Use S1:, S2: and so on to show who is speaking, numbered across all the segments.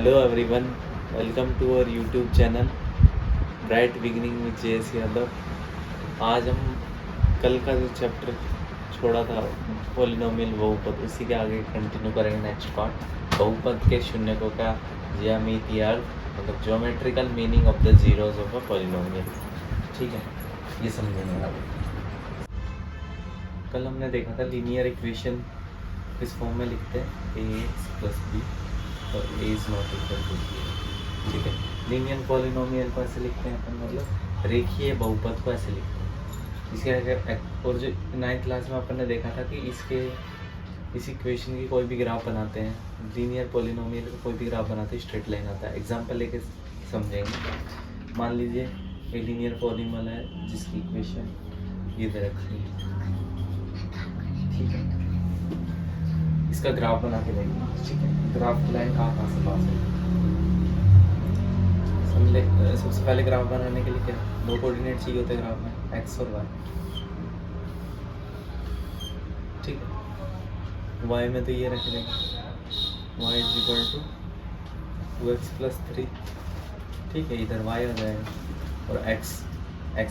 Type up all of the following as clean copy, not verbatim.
S1: Hello everyone, welcome to our YouTube channel bright beginning with JS Yadav. आज हम कल का जो चैप्टर छोड़ा था पॉलिनोमियल बहुपद, उसी के आगे कंटिन्यू करेंगे। नेक्स्ट पार्ट, बहुपद के शून्यकों का ज्यामितीय अर्थ, मतलब geometrical meaning of the zeros of a polynomial. ठीक है, ये समझेंगे आप। कल हमने देखा था लीनियर इक्वेशन किस फॉर्म में लिखते हैं, ax + b और a is not equal to b। ठीक है, लीनियर पॉलिनोमियल को ऐसे लिखते हैं अपन, मतलब रेखीय बहुपद को ऐसे लिखते हैं। इसके आगे और जो 9th क्लास में अपन ने देखा था कि इस इक्वेशन की कोई भी ग्राफ बनाते हैं, लीनियर पॉलिनोमियल का कोई भी ग्राफ बनाते हैं, स्ट्रेट लाइन आता है। एग्जांपल लेके समझेंगे। मान लीजिए एक लीनियर पॉलिनोमियल है जिसकी इक्वेशन ये दे रखी है। ठीक है, इसका ग्राफ बना के देंगे। ठीक है, ग्राफ की लाइन कहाँ से पास है, सबसे पहले ग्राफ बनाने के लिए क्या दो कोऑर्डिनेट चाहिए होते हैं ग्राफ में, एक्स और वाई। ठीक है, वाई में तो ये रख देंगे y = 2x + 3। ठीक है, इधर y आ जाएगा और x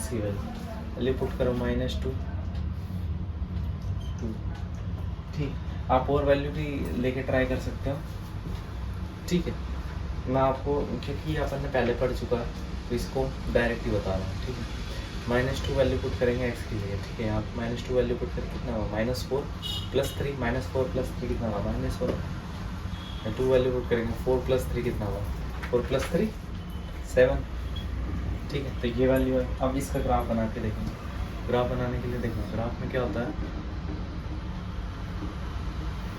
S1: की वैल्यू पुट करो -2। ठीक, आप और वैल्यू भी लेके ट्राई कर सकते हो। ठीक है, मैं आपको, क्योंकि अपन ने पहले पढ़ चुका है तो इसको डायरेक्ट ही बता रहा हूँ। ठीक है, -2 वैल्यू पुट करेंगे x की जगह। ठीक है, यहाँ -2 वैल्यू पुट करके कितना हुआ, -4 + 3, -4 + 3 कितना हुआ, -1। 2 वैल्यू पुट करेंगे, 4 + 3 कितना हुआ, 4 + 3 7। ठीक है, तो ये वैल्यू है। अब इसका ग्राफ बना के देखेंगे। ग्राफ बनाने के लिए देखो, ग्राफ में क्या होता है,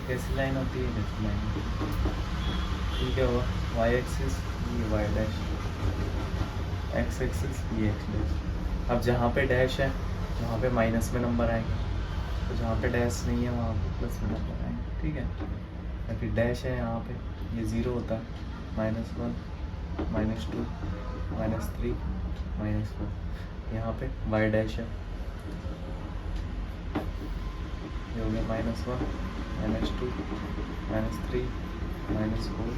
S1: कैसी लाइन होती है, कैसी लाइन। ठीक है, हुआ y एक्सिस ये y डैश, x एक्सिस ये x डैश। अब जहाँ पे डैश है वहाँ पे माइनस में नंबर आएंगे, तो जहाँ पे डैश नहीं है वहाँ पे प्लस में नंबर आएंगे। ठीक है, ताकि डैश है यहाँ पे ये 0 होता है, -1 -2 -3 -4। यहाँ पे y डैश है, ये हो गया -1 -2 -3 -4।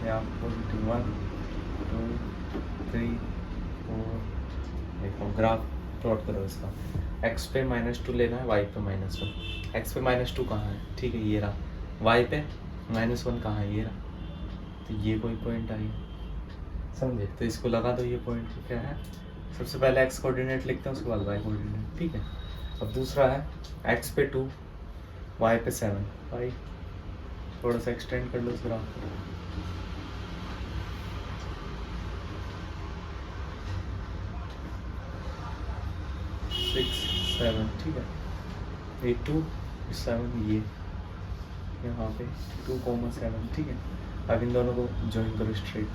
S1: यहाँ पर 1 2 3 4। देखो ग्राफ प्लॉट करो इसका, x पे -2 लेना है, y पे -1। x पे -2 कहाँ है, ठीक है ये रहा। y पे -1 कहाँ है, ये रहा। तो ये कोई पॉइंट आई, समझे, तो इसको लगा दो। ये पॉइंट क्या है, सबसे पहले x कोऑर्डिनेट लिखते हैं, उसके बाद y कोऑर्डिनेट। ठीक है, अब दूसरा है x पे 2 y पे 7। भाई थोड़ा सा एक्सटेंड कर लो इस ग्राफ को। 6 7। ठीक है, ये 2 7 ये यहाँ पे 2, 7। ठीक है, अब इन दोनों को ज्वाइन करो स्ट्रेट।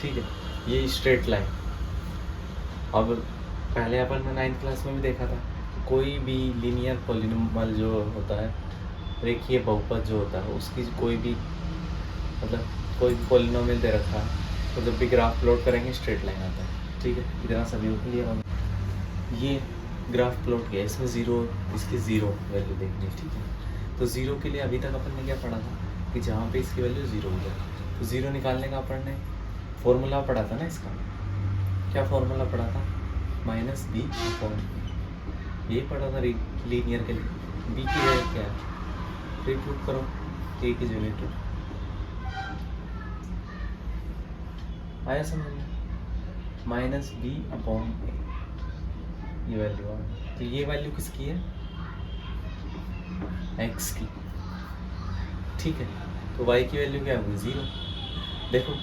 S1: ठीक है, ये स्ट्रेट लाइन। अब पहले अपन ने 9th क्लास में भी देखा था, कोई भी लीनियर पॉलिनोमियल जो होता है, रेखीय बहुपद जो होता है, उसकी कोई भी, मतलब कोई भी पॉलिनोमियल दे रखा है तो जब भी ग्राफ प्लॉट करेंगे स्ट्रेट लाइन आता है। ठीक है, इतना सभी को क्लियर होगा। ये ग्राफ प्लॉट किया, इसमें 0, इसकी 0 वैल्यू देखनी है। ठीक है, तो 0 के लिए अभी तक अपन ने क्या पढ़ा था कि जहाँ पे इसकी वैल्यू 0 हो जाए तो 0 निकालने का अपन ने फॉर्मूला पढ़ा था ना। इसका क्या फॉर्मूला पढ़ा था, -b/, यही पढ़ा था लीनियर के लिए। b की जगह क्या है, रिप्यूट करो, a की जगह 2। आया समझ में, -b/a ये वैल्यू आ गई। तो ये वैल्यू किसकी है, x की। ठीक है, तो y की वैल्यू क्या होगी, 0। देखो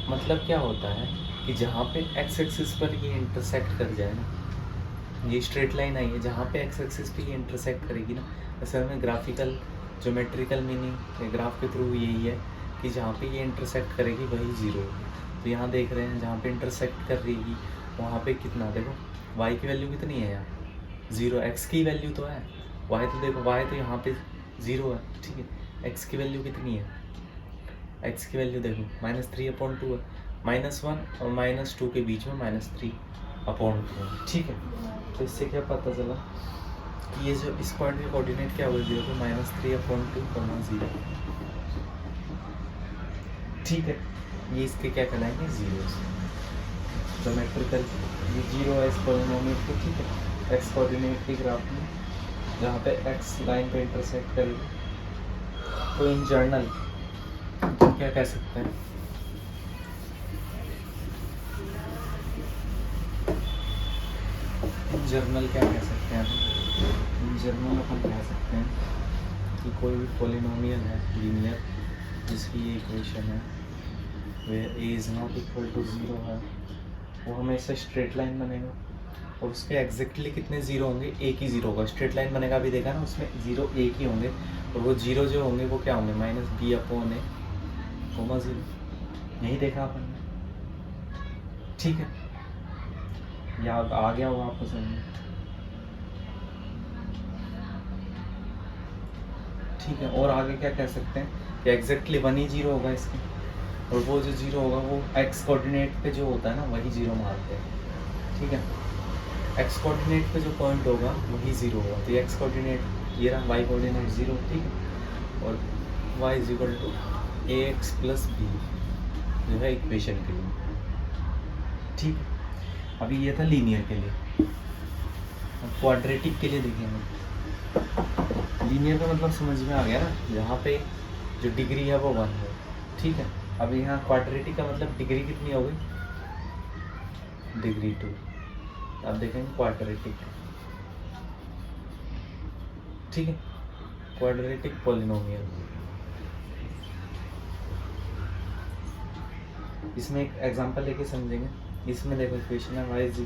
S1: मतलब क्या होता है कि जहाँ पे x एक्सिस पर ये इंटरसेक्ट कर जाए ना, ये स्ट्रेट लाइन आई है, जहाँ पे x एक्सिस पे ये इंटरसेक्ट करेगी ना, असल में ग्राफिकल ज्योमेट्रिकल मीनिंग ग्राफ के थ्रू यही है कि जहाँ पे ये इंटरसेक्ट करेगी वही 0 होगी। तो यहाँ देख रहे हैं जहाँ पे इंटरसेक्ट कर रही है वहाँ पे कितना, देखो y की वैल्यू कितनी है यार, 0। x की वैल्यू तो है, y तो देखो y तो यहाँ पे 0 है। ठीक है, x की वैल्यू कितनी है, x की वैल्यू देखो -3/2 है, -1 और -2 के बीच में -3/2। ठीक है, तो इससे क्या पता चला ये जो इस पॉइंट के कोऑर्डिनेट क्या हुए 0 पे -3/2, 0। ठीक है, ये इसके क्या कहलाएंगे जीरोस। ज्योमेट्रिकल ये 0 है इस पॉलिनोमियल के, ठीक है, एक्स कोऑर्डिनेट के ग्राफ में जहाँ पे एक्स लाइन पे इंटरसेक्ट कर, तो इन जर्नल क्या कह सकते हैं, इन जर्नल क्या कह सकते हैं, इन जर्नल अपन कह सकते हैं कि कोई भी पॉलिनोमियल है लीनियर जिसकी ये इक्वेशन है where a is not equal to 0 है, वो हमेशा स्ट्रेट लाइन बनेगा और उसके एग्जैक्टली कितने जीरो होंगे, एक ही जीरो होगा। स्ट्रेट लाइन बनेगा, अभी देखा ना, उसमें जीरो एक ही होंगे और वो जीरो जो होंगे वो क्या होंगे, -b/a, कोमा 0। यही देखा अपन ने, ठीक है, या आ गया होगा आपको समझ में, ठीक है। और आगे क्या कह सकते हैं कि एग्जैक्टली 1 ही जीरो होगा इसके, और वो जो जीरो होगा वो एक्स कोऑर्डिनेट पे जो होता है ना वही जीरो मारते हैं, ठीक है। एक्स कोऑर्डिनेट पे जो पॉइंट होगा वही जीरो होगा, तो ये एक्स कोऑर्डिनेट ये रहा, वाई कोऑर्डिनेट जीरो, ठीक है, और y is equal to ax + b जो है इक्वेशन के लिए, ठीक है। अभी ये था लीनियर के लिए, अब क्वाड्रेटिक के लिए देखेंगे। लीनियर का मतलब समझ में आ गया ना, जहाँ पे जो डिग्री है वो 1 है, ठीक है। अब यहाँ क्वाड्रेटिक का मतलब डिग्री कितनी हो गई, डिग्री 2। अब देखेंगे क्वाड्रेटिक, ठीक है, क्वाड्रेटिक पॉलिनोमियल। इसमें एक एग्जांपल लेके समझेंगे। इसमें देखो इक्वेशन है y =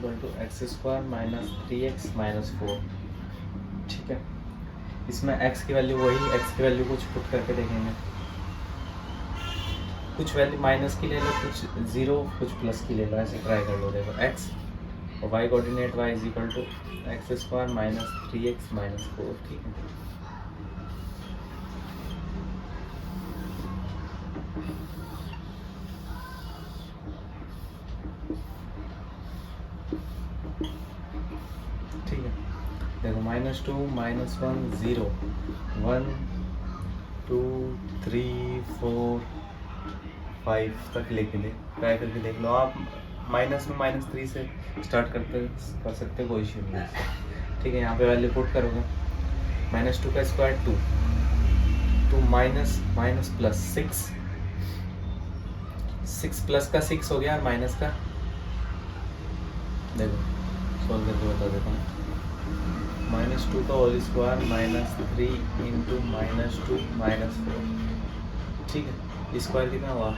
S1: x² - 3x - 4, ठीक है। इसमें x की वैल्यू वही, x की वैल्यू कुछ पुट करके देखेंगे, कुछ वैल्यू माइनस की ले लो, कुछ जीरो, कुछ प्लस की ले लो, ऐसे ट्राई कर लो। देखो x और y coordinate y = x² - 3x - 4, ठीक है। ठीक है, देखो -2 -1 0 1 2 3 4 5 तक लेके ले, ट्राई करके देख लो आप। माइनस में -3 से स्टार्ट कर सकते हो, कोई इश्यू नहीं है, ठीक है। यहाँ पे वैल्यू पुट करोगे, -2 का स्क्वायर 2 2 माइनस प्लस 6 प्लस का 6 हो गया, और माइनस का देखो सॉल्व करके बता देता हूँ। -2 का होल स्क्वायर -3 × -2 -4, ठीक है। स्क्वायर कितना हुआ,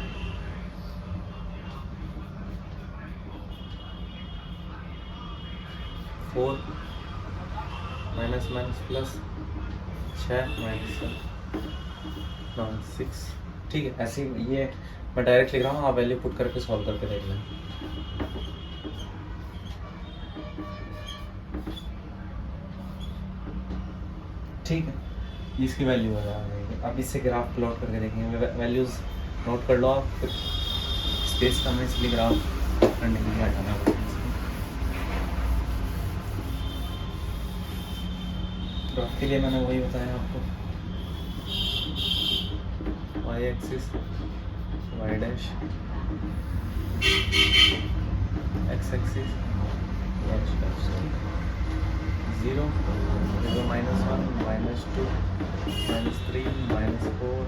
S1: 4 माइनस प्लस 6 - 6, ठीक है। ऐसे ये मैं डायरेक्ट लिख रहा हूँ, आप वैल्यू पुट करके सॉल्व करके देख लें। ठीक है, इसकी वैल्यू आ जाएगी। अब इससे ग्राफ प्लॉट करके देखेंगे, वैल्यूज नोट कर लो आप, फिर स्पेस कम है इसलिए ग्राफ करने के लिए हटाना पड़ेगा। ग्राफ के लिए मैंने वही बताया आपको, y axis y dash, x axis x dash, 0 -1 -2 -3 -4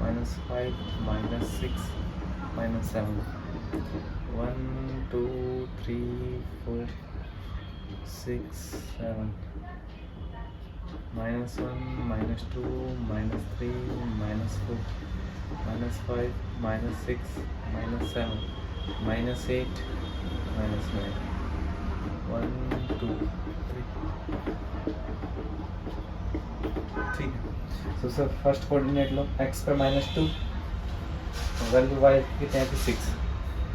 S1: -5 -6 -7 1 2 3 4 6 7 -1 -2 -3 -4 -5 -6 -7 -8 -9 1 2 3, ठीक है। तो सर फर्स्ट कोऑर्डिनेट लो, x पर -2, वैल्यू y कितने हैं, 6,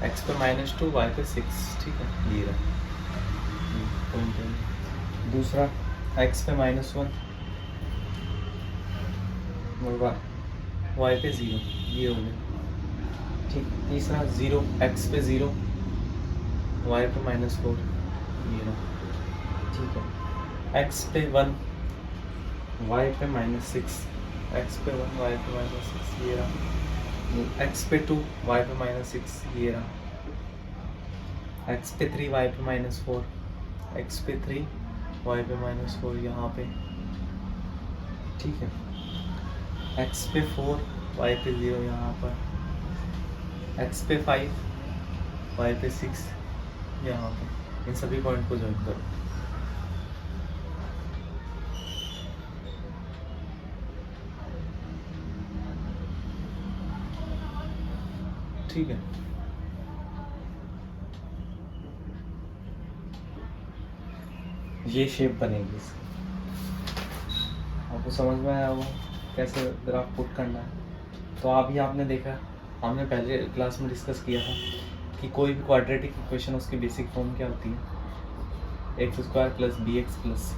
S1: x पर -2 y पे 6, ठीक है, ये रहा पॉइंट है। दूसरा x पे -1 और y पे 0, ये हो गया, ठीक। तीसरा 0 x पे 0 y पे -4, ये रहा, ठीक है। एक्स पे 1 वाई पे -6, एक्स पे 1 वाई पे -6 ये रहा, एक्स पे 2 वाई पे -6 ये रहा, एक्स पे 3 वाई पे -4, एक्स पे 3 वाई पे -4 यहाँ पे, ठीक है। एक्स पे 4 वाई पे 0 यहाँ पर, एक्स पे 5 वाई पे 6 यहाँ पे, इन सभी पॉइंट को ज्वाइन करो। ठीक है, ये शेप बनेगी इसकी। आपको समझ में आया होगा कैसे ग्राफ पुट करना है। तो अभी आपने देखा, हमने पहले क्लास में डिस्कस किया था कि कोई भी क्वाड्रेटिक इक्वेशन उसकी बेसिक फॉर्म क्या होती है, x square plus b x plus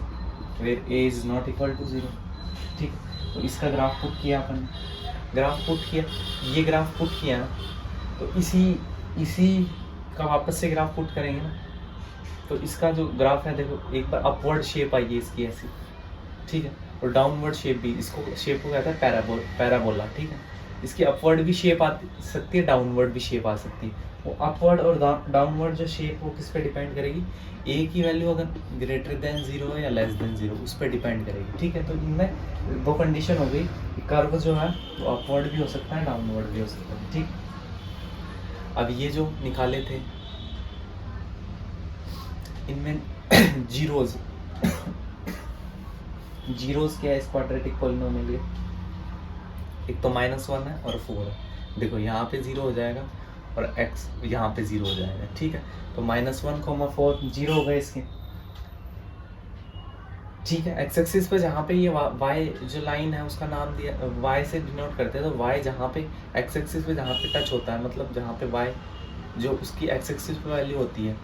S1: where a is not equal to 0। ठीक है, तो इसका ग्राफ पुट किया अपन, ग्राफ पुट किया, ये ग्राफ पुट किया ना, तो इसी का वापस से ग्राफ पुट करेंगे ना, तो इसका जो ग्राफ है देखो, एक बार अपवर्ड शेप आई है इसकी ऐसी, ठीक है, और डाउनवर्ड शेप भी, इसको शेप को कहता है पैराबोला, ठीक है। इसकी अपवर्ड भी शेप आ सकती है, डाउनवर्ड भी शेप आ सकती है। वो अपवर्ड और डाउनवर्ड जो शेप वो किस पे डिपेंड करेगी, ए की वैल्यू अगर ग्रेटर देन 0 है या लेस देन 0 उस पर डिपेंड करेगी, ठीक है। तो इनमें दो कंडीशन हो गई, कर्व जो है वो अपवर्ड भी हो सकता है, डाउनवर्ड भी हो सकता है, ठीक। अब ये जो निकाले थे इनमें जीरोज क्या है इस क्वाड्रेटिक पॉलिनोमियल के, एक तो -1 है और 4 है। देखो यहाँ पे 0 हो जाएगा और x यहाँ पे 0 हो जाएगा, ठीक है। तो -1, 4 0 हो गए इसके, ठीक है। एक्स एक्सिस पे जहाँ पे ये y जो लाइन है उसका नाम दिया y से डिनोट करते हैं, तो y जहाँ पे एक्स एक्सिस पे जहाँ पे टच होता है, मतलब जहाँ पे y जो उसकी एक्स एक्सिस पे वैल्यू होती है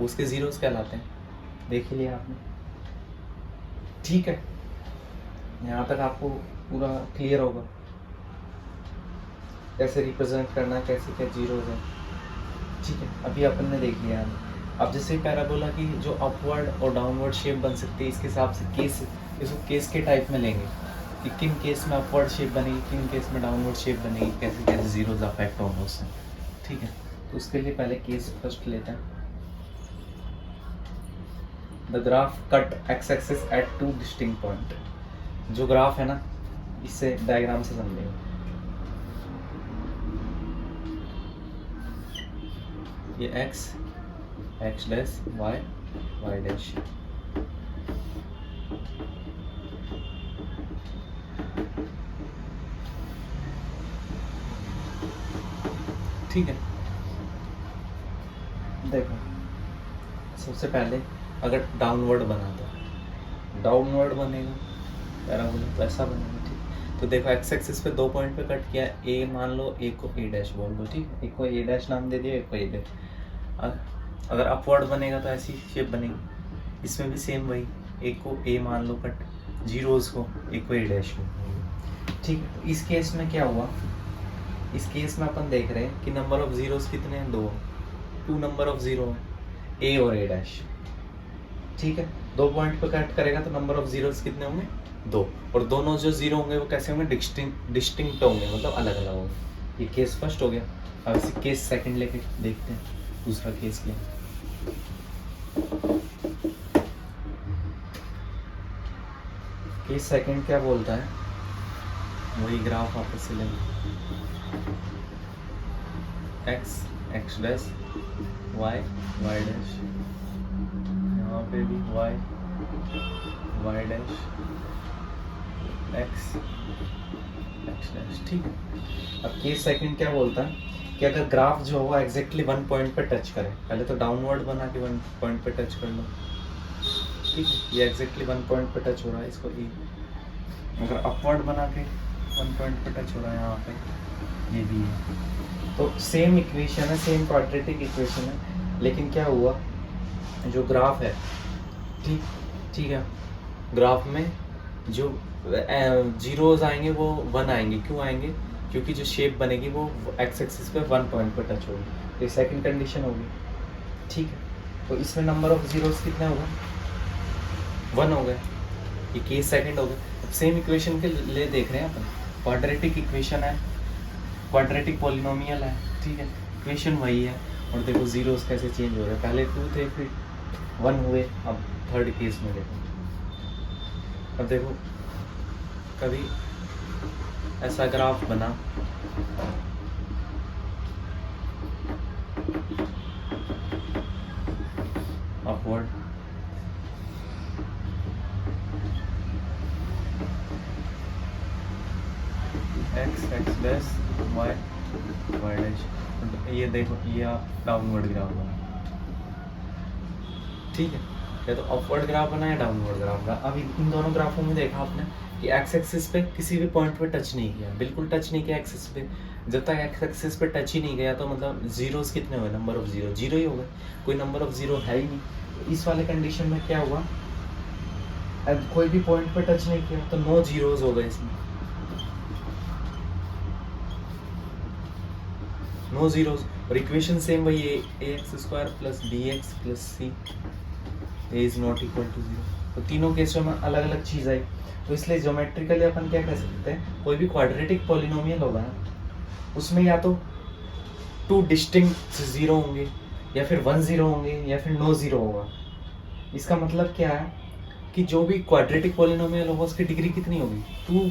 S1: उसके जीरोस कहलाते हैं। देख लिया आपने, ठीक है। यहाँ तक आपको पूरा क्लियर होगा कैसे रिप्रेजेंट करना, कैसे क्या जीरोस है, ठीक है। अभी अपन ने देख लिया। अब जैसे पैराबोला की जो अपवर्ड और डाउनवर्ड शेप बन सकती है, इसके हिसाब से इसको केस के टाइप में लेंगे कि किन केस में अपवर्ड शेप बनेगी, किन केस में डाउनवर्ड शेप बनेगी, कैसे कैसे जीरोस अफेक्ट होंगे उससे, ठीक है। तो उसके लिए पहले केस फर्स्ट लेते हैं। The graph cut x axis at 2 distinct point. जो ग्राफ है ना, इससे डायग्राम से समझेंगे। ये x डैश y डैश, ठीक है। देखो सबसे पहले अगर डाउनवर्ड बना तो डाउनवर्ड बनेगा पैराबोला, वैसा बनेगा, ठीक। तो देखो एक्स एक्सिस पे 2 पॉइंट पे कट किया, ए मान लो, एक को ए डैश बोल दो, ठीक है। एक को ए डैश नाम दे दिया, एक को ए डैश। अगर अपवर्ड बनेगा तो ऐसी शेप बनेगी, इसमें भी सेम वही, एक को ए मान लो कट, जीरोस को, एक को ए डैश को, ठीक है। तो इस केस में क्या हुआ, इस केस में अपन देख रहे हैं कि नंबर ऑफ जीरोस कितने हैं, 2 नंबर ऑफ जीरो है, ए और ए डैश, ठीक है। 2 पॉइंट पे कट करेगा तो नंबर ऑफ जीरोस कितने होंगे, 2, और दोनों जो जीरो होंगे वो कैसे होंगे, डिस्टिंक्ट होंगे, मतलब अलग अलग होंगे। ये केस फर्स्ट हो गया। अब इसे केस सेकंड लेके देखते हैं, दूसरा केस क्या है। केस सेकंड क्या बोलता है, वही ग्राफ वापस से लेंगे, एक्स डैश वाई डैश, यहाँ पे भी वाई डैश, एक्स डैश, ठीक है। अब केस सेकंड क्या बोलता है कि अगर ग्राफ जो होगा एग्जैक्टली 1 पॉइंट पे टच करे, पहले तो डाउनवर्ड बना के 1 पॉइंट पे टच कर लो, ठीक है। ये एग्जैक्टली 1 पॉइंट पे टच हो रहा है, इसको ए। अगर अपवर्ड बना के 1 पॉइंट पे टच हो रहा है यहाँ पे, ये भी है। तो सेम इक्वेशन है, सेम क्वाड्रेटिक इक्वेशन है, लेकिन क्या हुआ, जो ग्राफ है, ठीक है, ग्राफ में जो जीरोज आएंगे वो 1 आएंगे। क्यों आएंगे, क्योंकि जो शेप बनेगी वो एक्स एक्सिस पे 1 पॉइंट पर टच होगी। तो ये सेकंड कंडीशन होगी, ठीक है। तो इसमें नंबर ऑफ जीरोस कितने होगा, 1 हो गया, ये केस सेकंड हो गया। अब सेम इक्वेशन के लिए देख रहे हैं अपन, क्वाड्रेटिक इक्वेशन है, क्वाड्रेटिक पॉलिनोमियल है, ठीक है, इक्वेशन वही है। और देखो जीरोस कैसे चेंज हो रहे हैं, पहले 2 थे फिर 1 हुए, अब थर्ड केस में देखो। अब देखो कभी ऐसा ग्राफ बना, upward, x dash y dash, ये देखो ये डाउनवर्ड ग्राफ बना, ठीक है, या तो अपवर्ड ग्राफ बना या डाउनवर्ड ग्राफ बना। अब इन दोनों ग्राफों में देखा आपने कि एक्स एक्सिस पे किसी भी पॉइंट पे टच नहीं किया, बिल्कुल टच नहीं किया एक्सिस पे। जब तक एक्स एक्सिस पे टच ही नहीं गया तो मतलब जीरोस कितने हुए, नंबर ऑफ जीरो जीरो ही हो गए, कोई नंबर ऑफ जीरो है ही नहीं। तो इस वाले कंडीशन में क्या हुआ, अब कोई भी पॉइंट पे टच नहीं किया तो नो जीरोस हो गए इसमें, नो जीरोस। और इक्वेशन सेम वही है, a x square plus b x plus c a is not equal to zero. तो तीनों केसों में अलग अलग चीज़ आई। तो इसलिए ज्योमेट्रिकली अपन क्या कह सकते हैं, कोई भी क्वाड्रेटिक पॉलिनोमियल होगा ना, उसमें या तो 2 डिस्टिंक्ट जीरो होंगे, या फिर 1 जीरो होंगे, या फिर नो जीरो होगा। इसका मतलब क्या है कि जो भी क्वाड्रेटिक पॉलिनोमियल होगा उसकी डिग्री कितनी होगी, 2।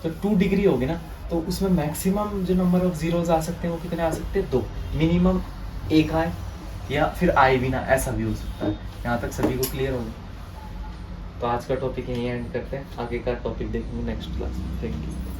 S1: तो 2 डिग्री होगी ना, तो उसमें मैक्सिमम जो नंबर ऑफ जीरोज आ सकते हैं वो कितने आ सकते हैं, 2। मिनिमम 1 आए या फिर आए भी ना, ऐसा भी हो सकता है। यहाँ तक सभी को क्लियर होगा। तो आज का टॉपिक यहीं एंड करते हैं, आगे का टॉपिक देखेंगे नेक्स्ट क्लास में। Thank you.